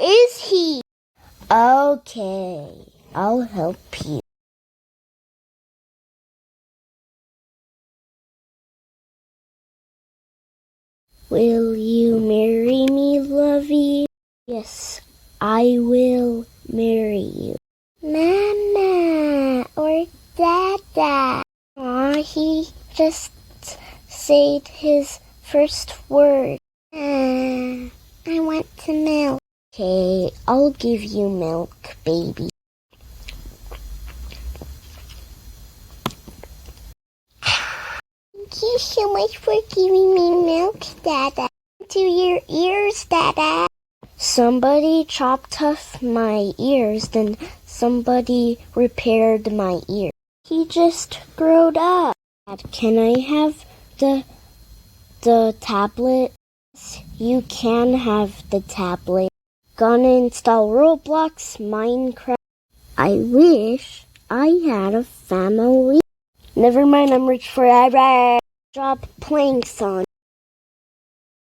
is he? Okay, I'll help you. Will you marry me, lovey? Yes, I will marry you. Mama or Dada? Aw, he just said his first word. I want some milk. Okay, I'll give you milk, baby. Thank you so much for giving me milk, Dada. To your ears, Dada. Somebody chopped off my ears, then somebody repaired my ear. He just growed up. Dad, can I have the tablet? You can have the tablet. Gonna install Roblox, Minecraft. I wish I had a family. Never mind, I'm rich forever. Stop playing, son.